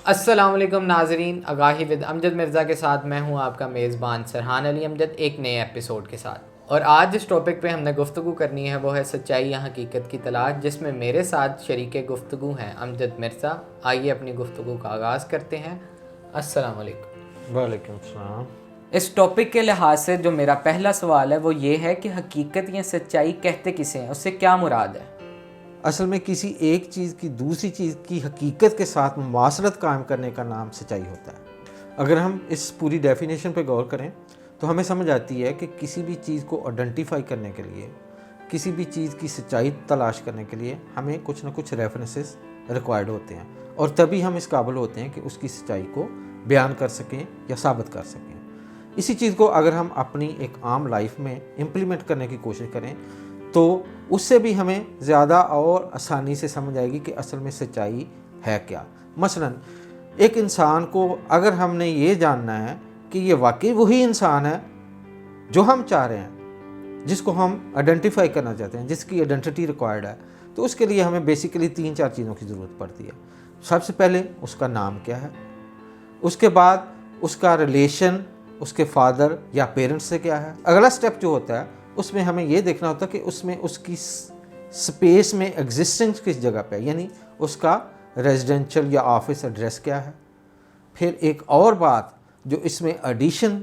السلام علیکم ناظرین، آگاہی ود امجد مرزا کے ساتھ میں ہوں آپ کا میزبان سرحان علی امجد ایک نئے ایپیسوڈ کے ساتھ۔ اور آج جس ٹاپک پہ ہم نے گفتگو کرنی ہے وہ ہے سچائی یا حقیقت کی تلاش، جس میں میرے ساتھ شریک گفتگو ہیں امجد مرزا۔ آئیے اپنی گفتگو کا آغاز کرتے ہیں۔ السلام علیکم۔ وعلیکم السلام۔ اس ٹاپک کے لحاظ سے جو میرا پہلا سوال ہے وہ یہ ہے کہ حقیقت یا سچائی کہتے کسے ہیں، اس سے کیا مراد ہے؟ اصل میں کسی ایک چیز کی دوسری چیز کی حقیقت کے ساتھ مماثلت قائم کرنے کا نام سچائی ہوتا ہے۔ اگر ہم اس پوری ڈیفینیشن پہ غور کریں تو ہمیں سمجھ آتی ہے کہ کسی بھی چیز کو آئیڈینٹیفائی کرنے کے لیے، کسی بھی چیز کی سچائی تلاش کرنے کے لیے ہمیں کچھ نہ کچھ ریفرنسز ریکوائرڈ ہوتے ہیں، اور تبھی ہم اس قابل ہوتے ہیں کہ اس کی سچائی کو بیان کر سکیں یا ثابت کر سکیں۔ اسی چیز کو اگر ہم اپنی ایک عام لائف میں امپلیمنٹ کرنے کی کوشش کریں تو اس سے بھی ہمیں زیادہ اور آسانی سے سمجھ آئے گی کہ اصل میں سچائی ہے کیا۔ مثلا ایک انسان کو اگر ہم نے یہ جاننا ہے کہ یہ واقعی وہی انسان ہے جو ہم چاہ رہے ہیں، جس کو ہم آئیڈینٹیفائی کرنا چاہتے ہیں، جس کی آئیڈینٹی ریکوائرڈ ہے، تو اس کے لیے ہمیں بیسیکلی 3-4 چیزوں کی ضرورت پڑتی ہے۔ سب سے پہلے اس کا نام کیا ہے، اس کے بعد اس کا ریلیشن اس کے فادر یا پیرنٹس سے کیا ہے۔ اگلا سٹیپ جو ہوتا ہے اس میں ہمیں یہ دیکھنا ہوتا ہے کہ اس میں اس کی سپیس میں ایگزسٹنس کس جگہ پہ ہے، یعنی اس کا ریزیڈینشل یا آفس ایڈریس کیا ہے۔ پھر ایک اور بات جو اس میں ایڈیشن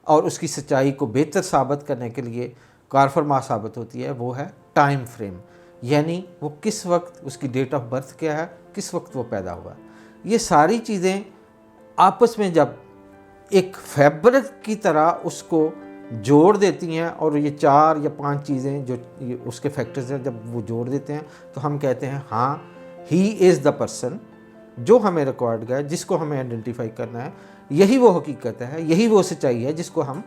اور اس کی سچائی کو بہتر ثابت کرنے کے لیے کارفرما ثابت ہوتی ہے، وہ ہے ٹائم فریم، یعنی وہ کس وقت، اس کی ڈیٹ آف برتھ کیا ہے، کس وقت وہ پیدا ہوا ہے۔ یہ ساری چیزیں آپس میں جب ایک فیبرک کی طرح اس کو جوڑ دیتی ہیں، اور یہ 4 یا 5 چیزیں جو اس کے فیکٹرز ہیں، جب وہ جوڑ دیتے ہیں تو ہم کہتے ہیں ہاں ہی از دا پرسن جو ہمیں ریکوائرڈ ہے، جس کو ہمیں آئیڈینٹیفائی کرنا ہے، یہی وہ حقیقت ہے، یہی وہ سچائی ہے جس کو ہم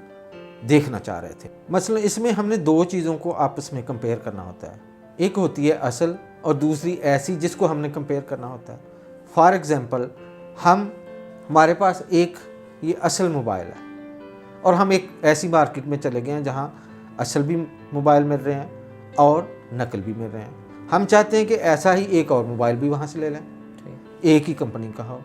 دیکھنا چاہ رہے تھے۔ مثلا اس میں ہم نے 2 چیزوں کو آپس میں کمپیئر کرنا ہوتا ہے، ایک ہوتی ہے اصل اور دوسری ایسی جس کو ہم نے کمپیئر کرنا ہوتا ہے۔ فار ایگزامپل ہمارے پاس ایک یہ اصل موبائل ہے، اور ہم ایک ایسی مارکیٹ میں چلے گئے ہیں جہاں اصل بھی موبائل مل رہے ہیں اور نقل بھی مل رہے ہیں۔ ہم چاہتے ہیں کہ ایسا ہی ایک اور موبائل بھی وہاں سے لے لیں، ایک ہی کمپنی کا ہو،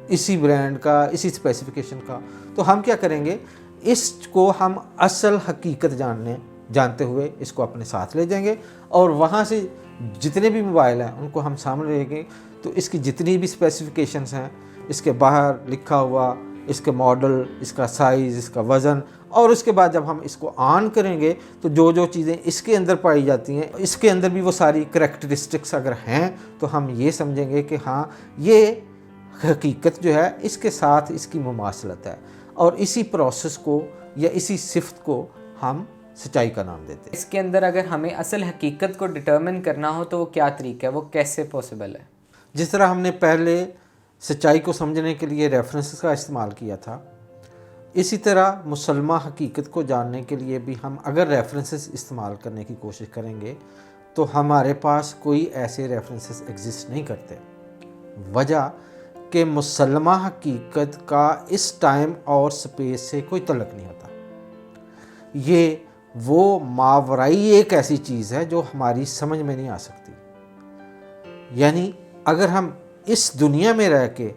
اسی برانڈ کا، اسی اسپیسیفیکیشن کا۔ تو ہم کیا کریں گے، اس کو ہم اصل حقیقت جانتے ہوئے اس کو اپنے ساتھ لے جائیں گے، اور وہاں سے جتنے بھی موبائل ہیں ان کو ہم سامنے لے گے، تو اس کی جتنی بھی اسپیسیفیکیشنز ہیں، اس کے باہر لکھا ہوا اس کے ماڈل، اس کا سائز، اس کا وزن، اور اس کے بعد جب ہم اس کو آن کریں گے تو جو جو چیزیں اس کے اندر پائی جاتی ہیں، اس کے اندر بھی وہ ساری کریکٹرسٹکس اگر ہیں تو ہم یہ سمجھیں گے کہ ہاں یہ حقیقت جو ہے اس کے ساتھ اس کی مماثلت ہے، اور اسی پروسیس کو یا اسی صفت کو ہم سچائی کا نام دیتے ہیں۔ اس کے اندر اگر ہمیں اصل حقیقت کو ڈٹرمن کرنا ہو تو وہ کیا طریقہ ہے، وہ کیسے پاسبل ہے؟ جس طرح ہم نے پہلے سچائی کو سمجھنے کے لیے ریفرنسز کا استعمال کیا تھا، اسی طرح مسلمہ حقیقت کو جاننے کے لیے بھی ہم اگر ریفرنسز استعمال کرنے کی کوشش کریں گے تو ہمارے پاس کوئی ایسے ریفرنسز ایگزسٹ نہیں کرتے۔ وجہ کہ مسلمہ حقیقت کا اس ٹائم اور سپیس سے کوئی تعلق نہیں ہوتا، یہ وہ ماورائی ایک ایسی چیز ہے جو ہماری سمجھ میں نہیں آ سکتی۔ یعنی اگر ہم اس دنیا میں رہ کے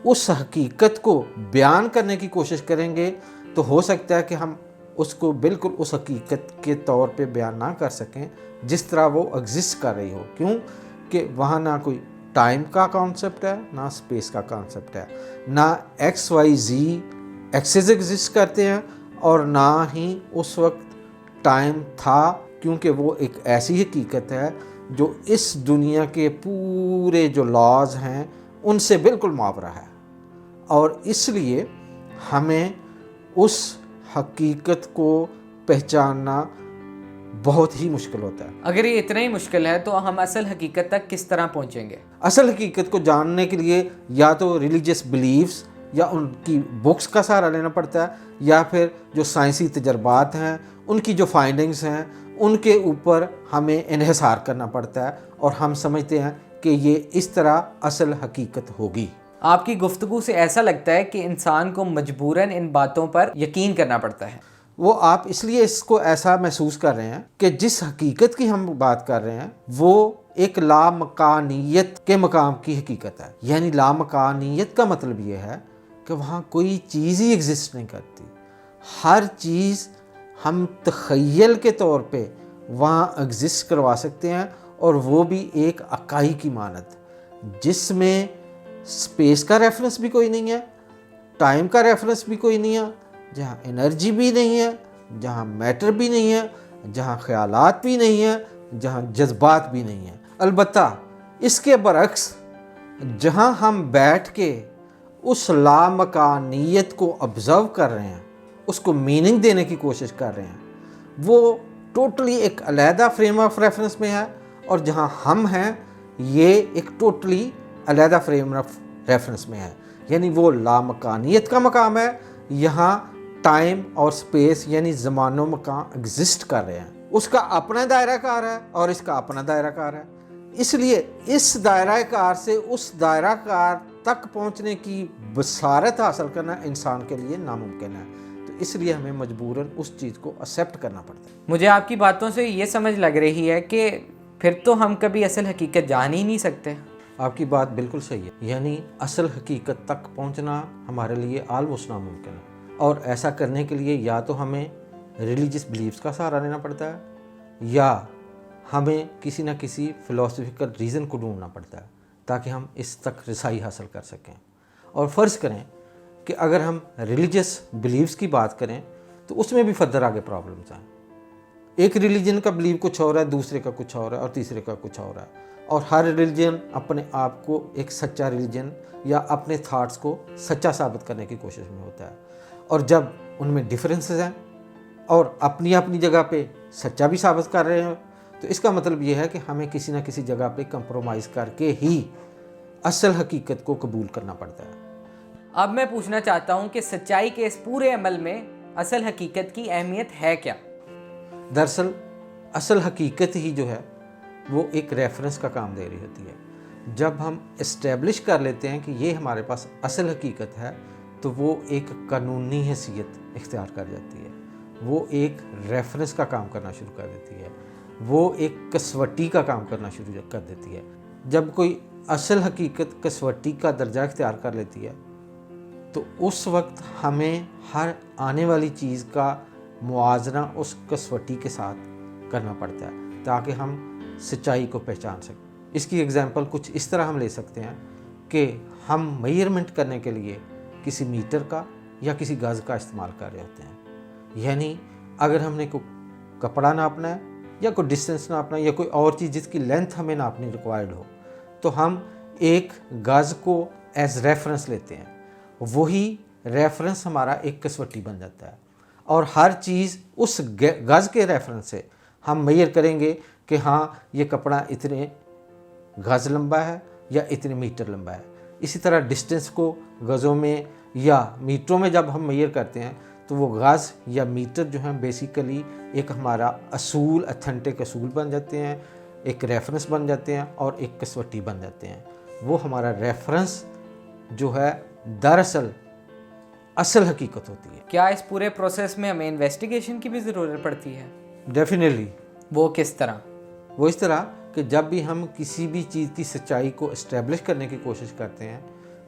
اس حقیقت کو بیان کرنے کی کوشش کریں گے تو ہو سکتا ہے کہ ہم اس کو بالکل اس حقیقت کے طور پہ بیان نہ کر سکیں جس طرح وہ ایگزسٹ کر رہی ہو، کیوں کہ وہاں نہ کوئی ٹائم کا کانسیپٹ ہے، نہ اسپیس کا کانسیپٹ ہے، نہ x y z axes exist کرتے ہیں، اور نہ ہی اس وقت ٹائم تھا، کیونکہ وہ ایک ایسی حقیقت ہے جو اس دنیا کے پورے جو لاز ہیں ان سے بالکل ماورا ہے، اور اس لیے ہمیں اس حقیقت کو پہچاننا بہت ہی مشکل ہوتا ہے۔ اگر یہ اتنا ہی مشکل ہے تو ہم اصل حقیقت تک کس طرح پہنچیں گے؟ اصل حقیقت کو جاننے کے لیے یا تو ریلیجیس بلیفز یا ان کی بکس کا سہارا لینا پڑتا ہے، یا پھر جو سائنسی تجربات ہیں ان کی جو فائنڈنگز ہیں ان کے اوپر ہمیں انحصار کرنا پڑتا ہے، اور ہم سمجھتے ہیں کہ یہ اس طرح اصل حقیقت ہوگی۔ آپ کی گفتگو سے ایسا لگتا ہے کہ انسان کو مجبوراً ان باتوں پر یقین کرنا پڑتا ہے۔ وہ آپ اس لیے اس کو ایسا محسوس کر رہے ہیں کہ جس حقیقت کی ہم بات کر رہے ہیں وہ ایک لامکانیت کے مقام کی حقیقت ہے. یعنی لامکانیت کا مطلب یہ ہے کہ وہاں کوئی چیز ہی ایگزسٹ نہیں کرتی. ہر چیز ہم تخیل کے طور پہ وہاں ایگزسٹ کروا سکتے ہیں، اور وہ بھی ایک اکائی کی مانند، جس میں اسپیس کا ریفرنس بھی کوئی نہیں ہے، ٹائم کا ریفرنس بھی کوئی نہیں ہے، جہاں انرجی بھی نہیں ہے، جہاں میٹر بھی نہیں ہے، جہاں خیالات بھی نہیں ہیں، جہاں جذبات بھی نہیں ہیں. البتہ اس کے برعکس جہاں ہم بیٹھ کے اس لامکانیت کو آبزرو کر رہے ہیں، اس کو میننگ دینے کی کوشش کر رہے ہیں، وہ ٹوٹلی ایک علیحدہ فریم آف ریفرنس میں ہے، اور جہاں ہم ہیں یہ ایک ٹوٹلی علیحدہ فریم آف ریفرنس میں ہے. یعنی وہ لامکانیت کا مقام ہے، یہاں ٹائم اور سپیس یعنی زمان و مکان ایگزسٹ کر رہے ہیں. اس کا اپنا دائرہ کار ہے اور اس کا اپنا دائرہ کار ہے. اس لیے اس دائرہ کار سے اس دائرہ کار تک پہنچنے کی بصارت حاصل کرنا انسان کے لیے ناممکن ہے. تو اس لیے ہمیں مجبوراً اس چیز کو ایکسیپٹ کرنا پڑتا ہے. مجھے آپ کی باتوں سے یہ سمجھ لگ رہی ہے کہ پھر تو ہم کبھی اصل حقیقت جان ہی نہیں سکتے. آپ کی بات بالکل صحیح ہے. یعنی اصل حقیقت تک پہنچنا ہمارے لیے آلموسٹ ناممکن ہے، اور ایسا کرنے کے لیے یا تو ہمیں ریلیجیس بلیفز کا سہارا لینا پڑتا ہے، یا ہمیں کسی نہ کسی فلاسفیکل ریزن کو ڈھونڈنا پڑتا ہے تاکہ ہم اس تک رسائی حاصل کر سکیں. اور فرض کریں کہ اگر ہم ریلیجیس بلیفز کی بات کریں تو اس میں بھی فردر آگے پرابلمز ہیں. ایک ریلیجن کا بلیو کچھ اور ہے، دوسرے کا کچھ اور ہے، اور تیسرے کا کچھ اور ہے. اور ہر ریلیجن اپنے آپ کو ایک سچا ریلیجن یا اپنے تھاٹس کو سچا ثابت کرنے کی کوشش میں ہوتا ہے. اور جب ان میں ڈیفرنسز ہیں اور اپنی اپنی جگہ پہ سچا بھی ثابت کر رہے ہیں، تو اس کا مطلب یہ ہے کہ ہمیں کسی نہ کسی جگہ پہ کمپرومائز کر کے ہی اصل حقیقت کو قبول کرنا پڑتا ہے. اب میں پوچھنا چاہتا ہوں کہ سچائی کے اس پورے عمل میں اصل حقیقت کی اہمیت ہے کیا؟ دراصل اصل حقیقت ہی جو ہے وہ ایک ریفرنس کا کام دے رہی ہوتی ہے. جب ہم اسٹیبلش کر لیتے ہیں کہ یہ ہمارے پاس اصل حقیقت ہے تو وہ ایک قانونی حیثیت اختیار کر جاتی ہے، وہ ایک ریفرنس کا کام کرنا شروع کر دیتی ہے، وہ ایک کسوٹی کا کام کرنا شروع کر دیتی ہے. جب کوئی اصل حقیقت کسوٹی کا درجہ اختیار کر لیتی ہے تو اس وقت ہمیں ہر آنے والی چیز کا موازنہ اس کسوٹی کے ساتھ کرنا پڑتا ہے تاکہ ہم سچائی کو پہچان سکیں. اس کی ایگزامپل کچھ اس طرح ہم لے سکتے ہیں کہ ہم میئرمنٹ کرنے کے لیے کسی میٹر کا یا کسی گز کا استعمال کر رہے ہوتے ہیں. یعنی اگر ہم نے کوئی کپڑا ناپنا ہے یا کوئی ڈسٹینس ناپنا ہے یا کوئی اور چیز جس کی لینتھ ہمیں ناپنی ریکوائرڈ ہو تو ہم ایک گز کو ایز ریفرنس لیتے ہیں. وہی ریفرنس ہمارا ایک کسوٹی بن جاتا ہے، اور ہر چیز اس گز کے ریفرنس سے ہم میئر کریں گے کہ ہاں یہ کپڑا اتنے گز لمبا ہے یا اتنے میٹر لمبا ہے. اسی طرح ڈسٹینس کو گزوں میں یا میٹروں میں جب ہم میئر کرتے ہیں تو وہ گز یا میٹر جو ہیں بیسیکلی ایک ہمارا اصول اتھینٹک اصول بن جاتے ہیں، ایک ریفرنس بن جاتے ہیں اور ایک کسوٹی بن جاتے ہیں. وہ ہمارا ریفرنس جو ہے دراصل اصل حقیقت ہوتی ہے. کیا اس پورے پروسیس میں ہمیں انویسٹیگیشن کی بھی ضرورت پڑتی ہے؟ ڈیفینیٹلی. وہ کس طرح؟ وہ اس طرح کہ جب بھی ہم کسی بھی چیز کی سچائی کو اسٹیبلش کرنے کی کوشش کرتے ہیں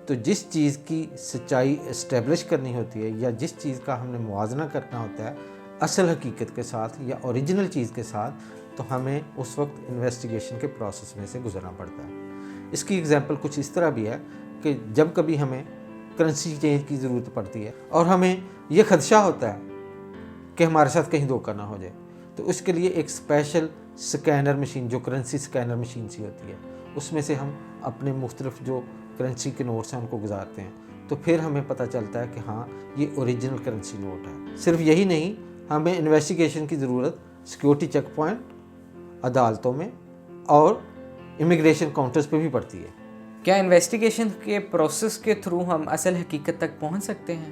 تو جس چیز کی سچائی اسٹیبلش کرنی ہوتی ہے یا جس چیز کا ہم نے موازنہ کرنا ہوتا ہے اصل حقیقت کے ساتھ یا اوریجنل چیز کے ساتھ، تو ہمیں اس وقت انویسٹیگیشن کے پروسیس میں سے گزرنا پڑتا ہے. اس کی ایگزامپل کچھ اس طرح بھی ہے کہ جب کبھی ہمیں کرنسی چینج کی ضرورت پڑتی ہے اور ہمیں یہ خدشہ ہوتا ہے کہ ہمارے ساتھ کہیں دھوکہ نہ ہو جائے، تو اس کے لیے ایک اسپیشل سکینر مشین جو کرنسی سکینر مشین سی ہوتی ہے، اس میں سے ہم اپنے مختلف جو کرنسی کے نوٹس ہیں ان کو گزارتے ہیں، تو پھر ہمیں پتہ چلتا ہے کہ ہاں یہ اوریجنل کرنسی نوٹ ہے. صرف یہی نہیں، ہمیں انویسٹیگیشن کی ضرورت سیکیورٹی چیک پوائنٹ، عدالتوں میں اور امیگریشن کاؤنٹرز پہ بھی پڑتی ہے. کیا انویسٹیگیشن کے پروسیس کے تھرو ہم اصل حقیقت تک پہنچ سکتے ہیں؟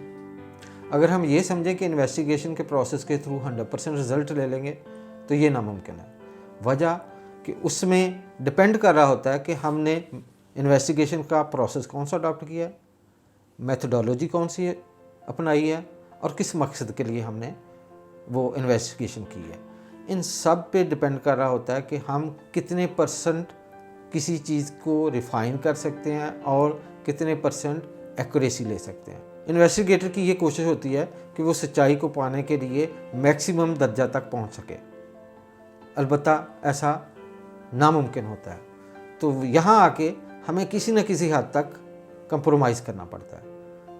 اگر ہم یہ سمجھیں کہ انویسٹیگیشن کے پروسیس کے تھرو 100% رزلٹ لے لیں گے تو یہ ناممکن ہے. وجہ کہ اس میں ڈپینڈ کر رہا ہوتا ہے کہ ہم نے انویسٹیگیشن کا پروسیس کون سا اڈاپٹ کیا ہے، میتھڈولوجی کون سی اپنائی ہے، اور کس مقصد کے لیے ہم نے وہ انویسٹیگیشن کی ہے. ان سب پہ ڈپینڈ کر رہا ہوتا ہے کہ ہم کتنے پرسنٹ کسی چیز کو ریفائن کر سکتے ہیں اور کتنے پرسنٹ ایکوریسی لے سکتے ہیں. انویسٹیگیٹر کی یہ کوشش ہوتی ہے کہ وہ سچائی کو پانے کے لیے میکسیمم درجہ تک پہنچ سکے. البتہ ایسا ناممکن ہوتا ہے. تو یہاں آ کے ہمیں کسی نہ کسی حد تک کمپرومائز کرنا پڑتا ہے,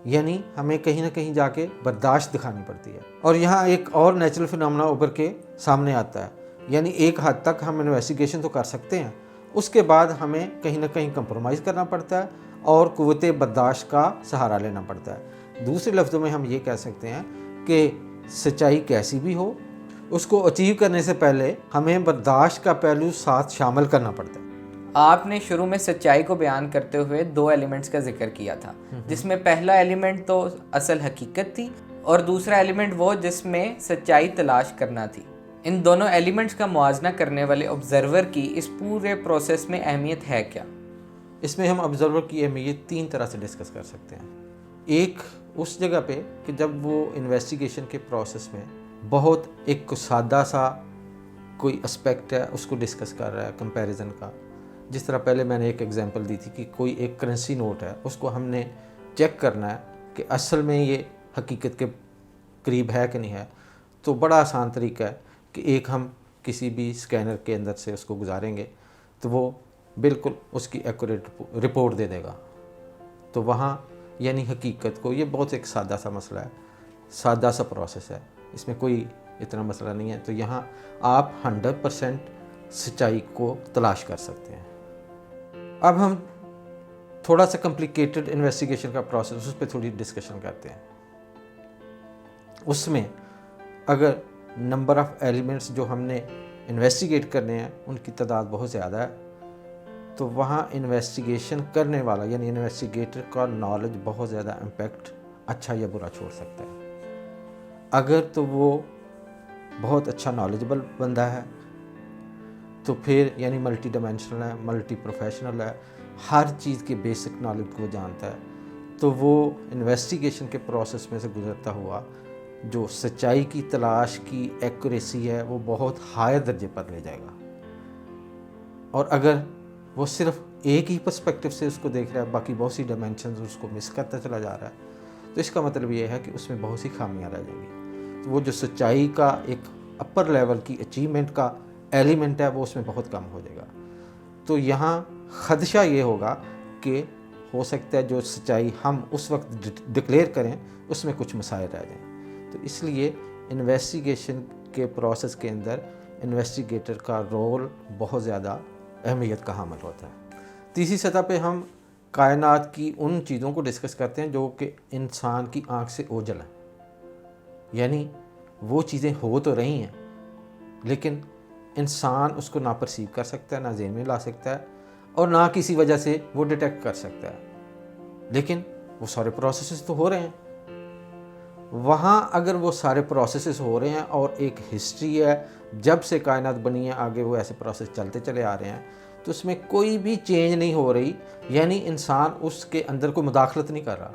یعنی ہمیں کہیں نہ کہیں جا کے برداشت دکھانی پڑتی ہے. اور یہاں ایک اور نیچرل فینامنا ابھر کے سامنے آتا ہے, یعنی ایک حد تک ہم انویسٹیگیشن تو کر سکتے ہیں, اس کے بعد ہمیں کہیں نہ کہیں کمپرومائز کرنا پڑتا ہے اور قوت برداشت کا سہارا لینا پڑتا ہے. دوسرے لفظوں میں ہم یہ کہہ سکتے ہیں کہ سچائی کیسی بھی ہو, اس کو اچیو کرنے سے پہلے ہمیں برداشت کا پہلو ساتھ شامل کرنا پڑتا ہے. آپ نے شروع میں سچائی کو بیان کرتے ہوئے 2 ایلیمنٹس کا ذکر کیا تھا, جس میں پہلا ایلیمنٹ تو اصل حقیقت تھی اور دوسرا ایلیمنٹ وہ جس میں سچائی تلاش کرنا تھی. ان دونوں ایلیمنٹس کا موازنہ کرنے والے آبزرور کی اس پورے پروسیس میں اہمیت ہے کیا؟ اس میں ہم آبزرور کی اہمیت 3 طرح سے ڈسکس کر سکتے ہیں. ایک اس جگہ پہ کہ جب وہ انویسٹیگیشن کے پروسیس میں بہت ایک سادہ سا کوئی اسپیکٹ ہے اس کو ڈسکس کر رہا ہے کمپیریزن کا. جس طرح پہلے میں نے ایک ایگزامپل دی تھی کہ کوئی ایک کرنسی نوٹ ہے, اس کو ہم نے چیک کرنا ہے کہ اصل میں یہ حقیقت کے قریب ہے کہ نہیں ہے. تو بڑا آسان طریقہ ہے کہ ایک ہم کسی بھی اسکینر کے اندر سے اس کو گزاریں گے تو وہ بالکل اس کی ایکوریٹ رپورٹ دے دے گا. تو وہاں یعنی حقیقت کو, یہ بہت ایک سادہ سا مسئلہ ہے, سادہ سا پروسیس ہے, اس میں کوئی اتنا مسئلہ نہیں ہے. تو یہاں آپ 100% سچائی کو تلاش کر سکتے ہیں. اب ہم تھوڑا سا کمپلیکیٹڈ انویسٹیگیشن کا پروسیس, اس پہ تھوڑی ڈسکشن کرتے ہیں. اس میں اگر نمبر آف ایلیمنٹس جو ہم نے انویسٹیگیٹ کرنے ہیں ان کی تعداد بہت زیادہ ہے, تو وہاں انویسٹیگیشن کرنے والا یعنی انویسٹیگیٹر کا نالج بہت زیادہ امپیکٹ اچھا یا برا چھوڑ سکتا ہے. اگر تو وہ بہت اچھا نالجبل بندہ ہے تو پھر یعنی ملٹی ڈائمینشنل ہے, ملٹی پروفیشنل ہے, ہر چیز کے بیسک نالج کو جانتا ہے, تو وہ انویسٹیگیشن کے پروسیس میں سے گزرتا ہوا جو سچائی کی تلاش کی ایکوریسی ہے وہ بہت ہائر درجے پر لے جائے گا. اور اگر وہ صرف ایک ہی پرسپیکٹو سے اس کو دیکھ رہا ہے, باقی بہت سی ڈائمینشنز اس کو مس کرتا چلا جا رہا ہے, تو اس کا مطلب یہ ہے کہ اس میں بہت سی خامیاں رہ جائیں گی. تو وہ جو سچائی کا ایک اپر لیول کی اچیومنٹ کا ایلیمنٹ ہے وہ اس میں بہت کم ہو جائے گا. تو یہاں خدشہ یہ ہوگا کہ ہو سکتا ہے جو سچائی ہم اس وقت ڈکلیئر کریں اس میں کچھ مسائل رہ جائیں. تو اس لیے انویسٹیگیشن کے پروسیس کے اندر انویسٹیگیٹر کا رول بہت زیادہ اہمیت کا حامل ہوتا ہے. تیسری سطح پہ ہم کائنات کی ان چیزوں کو ڈسکس کرتے ہیں جو کہ انسان کی آنکھ سے اوجھل ہیں, یعنی وہ چیزیں ہو تو رہی ہیں لیکن انسان اس کو نہ پرسیو کر سکتا ہے, نہ ذہن میں لا سکتا ہے, اور نہ کسی وجہ سے وہ ڈیٹیکٹ کر سکتا ہے, لیکن وہ سارے پروسیسز تو ہو رہے ہیں. وہاں اگر وہ سارے پروسیسز ہو رہے ہیں اور ایک ہسٹری ہے جب سے کائنات بنی ہے آگے وہ ایسے پروسیس چلتے چلے آ رہے ہیں, تو اس میں کوئی بھی چینج نہیں ہو رہی, یعنی انسان اس کے اندر کوئی مداخلت نہیں کر رہا.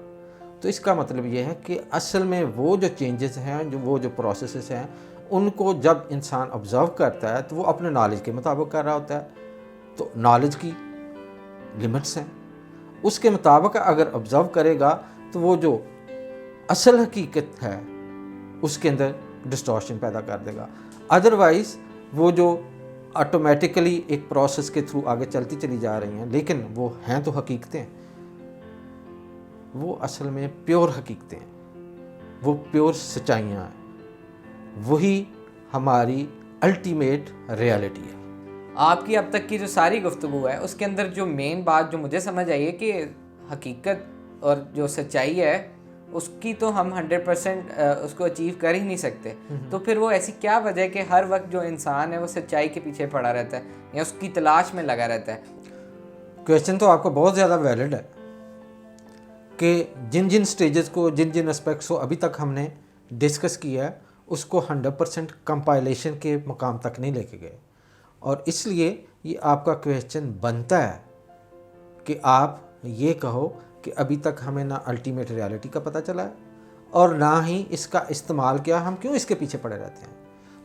تو اس کا مطلب یہ ہے کہ اصل میں وہ جو چینجز ہیں, وہ جو پروسیسز ہیں, ان کو جب انسان آبزرو کرتا ہے تو وہ اپنے نالج کے مطابق کر رہا ہوتا ہے. تو نالج کی لمٹس ہیں, اس کے مطابق اگر آبزرو کرے گا تو وہ جو اصل حقیقت ہے اس کے اندر ڈسٹورشن پیدا کر دے گا. ادروائز وہ جو آٹومیٹیکلی ایک پروسیس کے تھرو آگے چلتی چلی جا رہی ہیں لیکن وہ ہیں تو حقیقتیں, وہ اصل میں پیور حقیقتیں ہیں, وہ پیور سچائیاں ہیں, وہی ہماری الٹیمیٹ ریالٹی ہے. آپ کی اب تک کی جو ساری گفتگو ہے اس کے اندر جو مین بات جو مجھے سمجھ آئی ہے کہ حقیقت اور جو سچائی ہے اس کی تو ہم 100% اس کو اچیو کر ہی نہیں سکتے. تو پھر وہ ایسی کیا وجہ ہے کہ ہر وقت جو انسان ہے وہ سچائی کے پیچھے پڑا رہتا ہے یا اس کی تلاش میں لگا رہتا ہے؟ کویشچن تو آپ کا بہت زیادہ ویلڈ ہے کہ جن جن سٹیجز کو, جن جن اسپیکٹس کو ابھی تک ہم نے ڈسکس کیا ہے اس کو 100% کمپائلیشن کے مقام تک نہیں لے کے گئے, اور اس لیے یہ آپ کا کویشچن بنتا ہے کہ آپ یہ کہو کہ ابھی تک ہمیں نہ الٹیمیٹ ریالٹی کا پتہ چلا ہے اور نہ ہی اس کا استعمال کیا، ہم کیوں اس کے پیچھے پڑے رہتے ہیں؟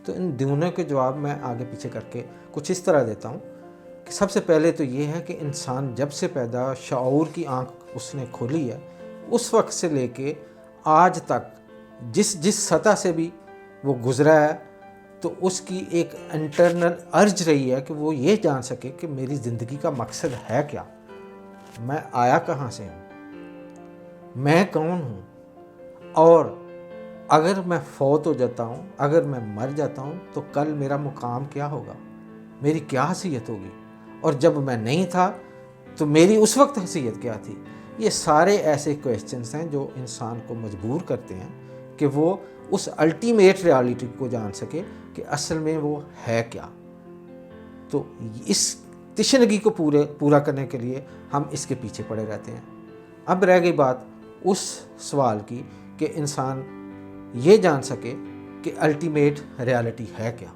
تو ان دونوں کے جواب میں آگے پیچھے کر کے کچھ اس طرح دیتا ہوں کہ سب سے پہلے تو یہ ہے کہ انسان جب سے پیدا شعور کی آنکھ اس نے کھولی ہے، اس وقت سے لے کے آج تک جس سطح سے بھی وہ گزرا ہے، تو اس کی ایک انٹرنل ارج رہی ہے کہ وہ یہ جان سکے کہ میری زندگی کا مقصد ہے کیا، میں آیا کہاں سے ہوں، میں کون ہوں، اور اگر میں فوت ہو جاتا ہوں، اگر میں مر جاتا ہوں تو کل میرا مقام کیا ہوگا، میری کیا حیثیت ہوگی، اور جب میں نہیں تھا تو میری اس وقت حیثیت کیا تھی۔ یہ سارے ایسے کویسچنز ہیں جو انسان کو مجبور کرتے ہیں کہ وہ اس الٹیمیٹ ریالٹی کو جان سکے کہ اصل میں وہ ہے کیا۔ تو اس تشنگی کو پورا کرنے کے لیے ہم اس کے پیچھے پڑے رہتے ہیں۔ اب رہ گئی بات اس سوال کی کہ انسان یہ جان سکے کہ الٹیمیٹ ریالٹی ہے کیا۔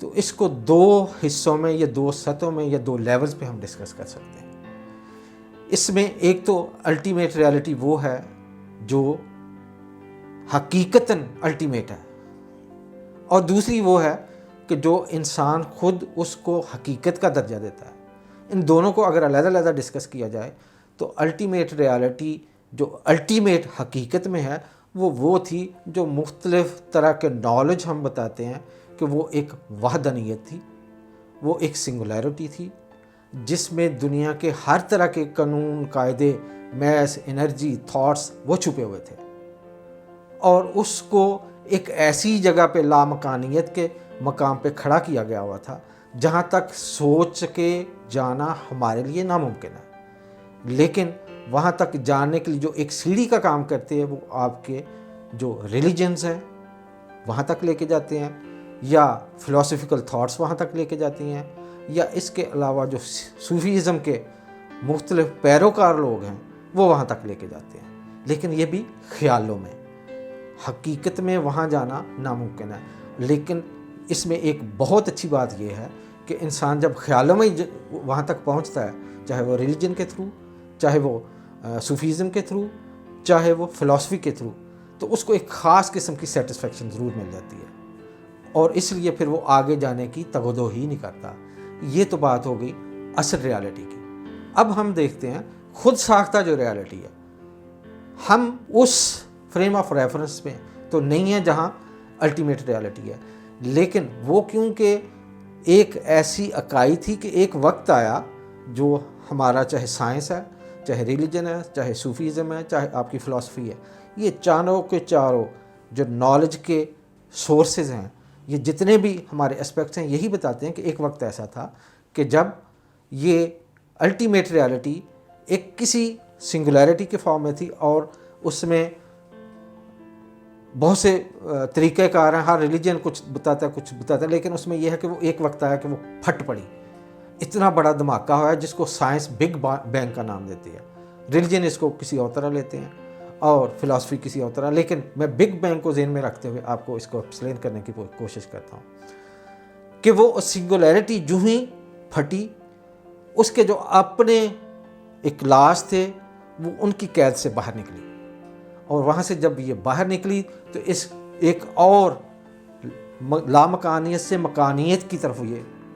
تو اس کو دو حصوں میں یا دو سطحوں میں یا دو لیولز پہ ہم ڈسکس کر سکتے ہیں۔ اس میں ایک تو الٹیمیٹ ریالٹی وہ ہے جو حقیقتاً الٹیمیٹ ہے، اور دوسری وہ ہے کہ جو انسان خود اس کو حقیقت کا درجہ دیتا ہے۔ ان دونوں کو اگر علیحدہ علیحدہ ڈسکس کیا جائے تو الٹیمیٹ ریالٹی جو الٹیمیٹ حقیقت میں ہے وہ تھی جو مختلف طرح کے نالج ہم بتاتے ہیں کہ وہ ایک وحدانیت تھی، وہ ایک سنگولیرٹی تھی جس میں دنیا کے ہر طرح کے قانون، قاعدے، میس، انرجی، تھاٹس وہ چھپے ہوئے تھے، اور اس کو ایک ایسی جگہ پہ لامکانیت کے مقام پہ کھڑا کیا گیا ہوا تھا جہاں تک سوچ کے جانا ہمارے لیے ناممکن ہے، لیکن وہاں تک جاننے کے لیے جو ایک سیڑھی کا کام کرتے ہیں وہ آپ کے جو ریلیجنز ہیں وہاں تک لے کے جاتے ہیں، یا فلاسفیکل تھاٹس وہاں تک لے کے جاتی ہیں، یا اس کے علاوہ جو صوفیزم کے مختلف پیروکار لوگ ہیں وہ وہاں تک لے کے جاتے ہیں، لیکن یہ بھی خیالوں میں، حقیقت میں وہاں جانا ناممکن ہے۔ لیکن اس میں ایک بہت اچھی بات یہ ہے کہ انسان جب خیالوں میں وہاں تک پہنچتا ہے، چاہے وہ ریلیجن کے تھرو، چاہے وہ صوفیزم کے تھرو، چاہے وہ فلاسفی کے تھرو، تو اس کو ایک خاص قسم کی سیٹسفیکشن ضرور مل جاتی ہے، اور اس لیے پھر وہ آگے جانے کی تگودو ہی نہیں کرتا۔ یہ تو بات ہو گئی اصل ریالٹی کی۔ اب ہم دیکھتے ہیں خود ساختہ جو ریالٹی ہے، ہم اس فریم آف ریفرنس میں تو نہیں ہے جہاں الٹیمیٹ ریالٹی ہے، لیکن وہ کیونکہ ایک ایسی اکائی تھی کہ ایک وقت آیا جو ہمارا چاہے سائنس ہے، چاہے ریلیجن ہے، چاہے صوفیزم ہے، چاہے آپ کی فلاسفی ہے، یہ چاروں کے چاروں جو نالج کے سورسز ہیں، یہ جتنے بھی ہمارے اسپیکٹس ہیں، یہی بتاتے ہیں کہ ایک وقت ایسا تھا کہ جب یہ الٹیمیٹ ریالٹی ایک کسی سنگولیرٹی کے فارم میں تھی، اور اس میں بہت سے طریقہ کار ہیں، ہر ریلیجن کچھ بتاتا ہے، لیکن اس میں یہ ہے کہ وہ ایک وقت آیا کہ وہ پھٹ پڑی، اتنا بڑا دھماکہ ہوا ہے جس کو سائنس بگ بینگ کا نام دیتی ہے، ریلیجن اس کو کسی اور طرح لیتے ہیں اور فلاسفی کسی اور طرح، لیکن میں بگ بینگ کو ذہن میں رکھتے ہوئے آپ کو اس کو ایکسپلین کرنے کی کوشش کرتا ہوں کہ وہ سنگولیرٹی جو ہی پھٹی، اس کے جو اپنے ایک لاش تھے وہ ان کی قید سے باہر نکلی، اور وہاں سے جب یہ باہر نکلی تو اس ایک اور لامکانیت سے مکانیت کی طرف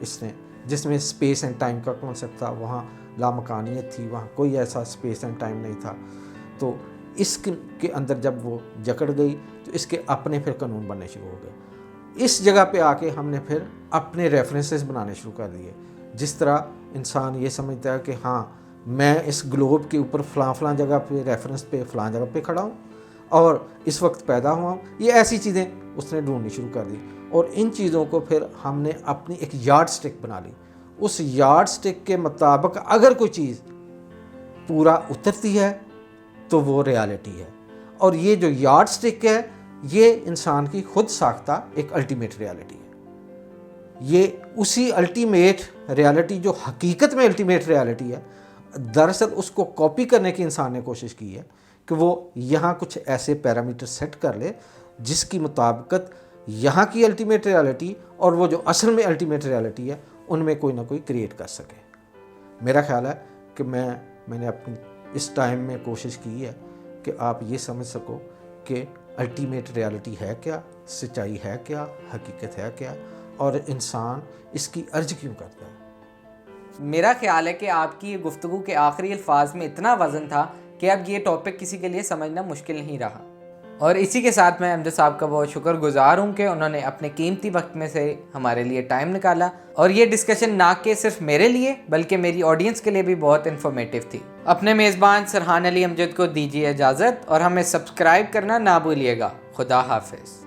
اس نے، جس میں اسپیس اینڈ ٹائم کا کانسیپٹ تھا، وہاں لامکانیت تھی، وہاں کوئی ایسا اسپیس اینڈ ٹائم نہیں تھا۔ تو اس کے اندر جب وہ جکڑ گئی تو اس کے اپنے پھر قانون بننے شروع ہو گئے۔ اس جگہ پہ آ کے ہم نے پھر اپنے ریفرنسز بنانے شروع کر دیے، جس طرح انسان یہ سمجھتا ہے کہ ہاں میں اس گلوب کے اوپر فلاں جگہ پہ ریفرنس پہ فلاں جگہ پہ کھڑا ہوں اور اس وقت پیدا ہوا ہوں، یہ ایسی چیزیں اس نے ڈھونڈنی شروع کر دی، اور ان چیزوں کو پھر ہم نے اپنی ایک یارڈ سٹک بنا لی۔ اس یارڈ سٹک کے مطابق اگر کوئی چیز پورا اترتی ہے تو وہ ریالٹی ہے، اور یہ جو یارڈ سٹک ہے یہ انسان کی خود ساختہ ایک الٹیمیٹ ریالٹی ہے۔ یہ اسی الٹیمیٹ ریالٹی جو حقیقت میں الٹیمیٹ ریالٹی ہے، دراصل اس کو کاپی کرنے کی انسان نے کوشش کی ہے کہ وہ یہاں کچھ ایسے پیرامیٹر سیٹ کر لے جس کی مطابقت یہاں کی الٹیمیٹ ریالٹی اور وہ جو اصل میں الٹیمیٹ ریالٹی ہے ان میں کوئی نہ کوئی کریٹ کر سکے۔ میرا خیال ہے کہ میں نے اپنی اس ٹائم میں کوشش کی ہے کہ آپ یہ سمجھ سکو کہ الٹیمیٹ ریالٹی ہے کیا، سچائی ہے کیا، حقیقت ہے کیا، اور انسان اس کی عرض کیوں کرتا ہے۔ میرا خیال ہے کہ آپ کی یہ گفتگو کے آخری الفاظ میں اتنا وزن تھا کہ اب یہ ٹاپک کسی کے لیے سمجھنا مشکل نہیں رہا، اور اسی کے ساتھ میں امجد صاحب کا بہت شکر گزار ہوں کہ انہوں نے اپنے قیمتی وقت میں سے ہمارے لیے ٹائم نکالا، اور یہ ڈسکشن نہ کہ صرف میرے لیے بلکہ میری آڈینس کے لیے بھی بہت انفارمیٹیو تھی۔ اپنے میزبان سرحان علی امجد کو دیجیے اجازت، اور ہمیں سبسکرائب کرنا نہ بھولیے گا۔ خدا حافظ۔